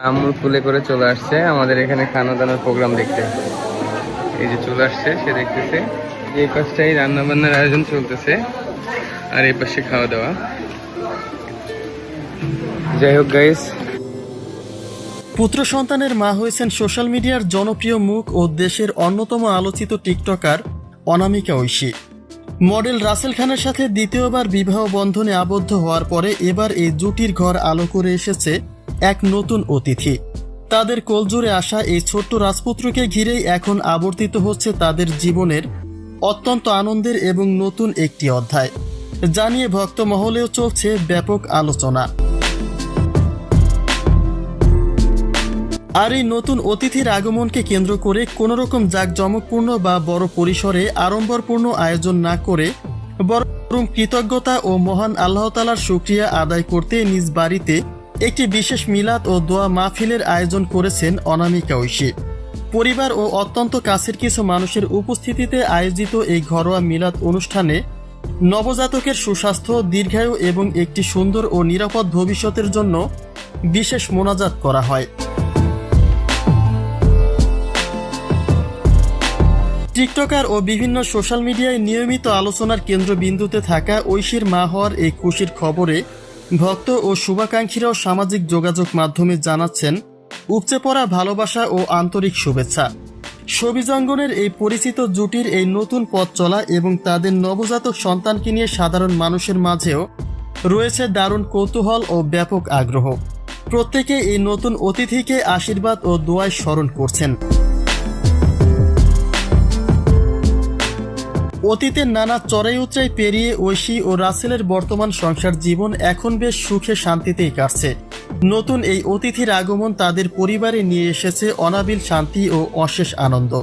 আম্মু ফুলে করে চলে আসছে আমাদের এখানে খানা দানার প্রোগ্রাম দেখতে। এই যে চলে আসছে, সে দেখতেছে এই পাশটাই রান্না বান্নার আয়োজন চলতেছে আর এই পাশে খাওয়া দাওয়া। যাই হোক গাইস, পুত্র সন্তানের মা হয়েছেন সোশ্যাল মিডিয়ার জনপ্রিয় মুখ ও দেশের অন্যতম আলোচিত টিকটকার অনামিকা ঐশী। মডেল রাসেল খানের সাথে দ্বিতীয়বার বিবাহ বন্ধনে আবদ্ধ হওয়ার পরে এবার এই জুটির ঘর আলো করে এসেছে এক নতুন অতিথি। তাদের কোলজুড়ে আসা এই ছোট্ট রাজপুত্রকে ঘিরেই এখন আবর্তিত হচ্ছে তাদের জীবনের অত্যন্ত আনন্দের এবং নতুন একটি অধ্যায়, যা নিয়ে ভক্ত মহলেও চলছে ব্যাপক আলোচনা। আর এই নতুন অতিথির আগমনকে কেন্দ্র করে কোনোরকম জাঁকজমকপূর্ণ বা বড় পরিসরে আড়ম্বরপূর্ণ আয়োজন না করে বরং কৃতজ্ঞতা ও মহান আল্লাহ তাআলার শুকরিয়া আদায় করতে নিজ বাড়িতে একটি বিশেষ মিলাদ ও দোয়া মাহফিলের আয়োজন করেছেন অনামিকা ঐশী। পরিবার ও অত্যন্ত কাছের কিছু মানুষের উপস্থিতিতে আয়োজিত এই ঘরোয়া মিলাদ অনুষ্ঠানে নবজাতকের সুস্বাস্থ্য, দীর্ঘায়ু এবং একটি সুন্দর ও নিরাপদ ভবিষ্যতের জন্য বিশেষ মোনাজাত করা হয়। টিকটকার ও বিভিন্ন সোশ্যাল মিডিয়ায় নিয়মিত আলোচনার কেন্দ্রবিন্দুতে থাকা ঐশীর মা হওয়ার এই খুশির খবরে ভক্ত ও শুভাকাঙ্ক্ষীরাও সামাজিক যোগাযোগ মাধ্যমে জানাচ্ছেন উপচে পড়া ভালোবাসা ও আন্তরিক শুভেচ্ছা। শোবিজ অঙ্গনের এই পরিচিত জুটির এই নতুন পথ চলা এবং তাদের নবজাতক সন্তানকে নিয়ে সাধারণ মানুষের মাঝেও রয়েছে দারুণ কৌতূহল ও ব্যাপক আগ্রহ। প্রত্যেকে এই নতুন অতিথিকে আশীর্বাদ ও দোয়ায় স্মরণ করছেন। অতীতের নানা চড়াই উতরাই পেরিয়ে ঐশী ও রাসেলের বর্তমান সংসার জীবন এখন বেশ সুখে শান্তিতেই কাটছে। নতুন এই অতিথির আগমন তাদের পরিবারে নিয়ে এসেছে অনাবিল শান্তি ও অশেষ আনন্দ।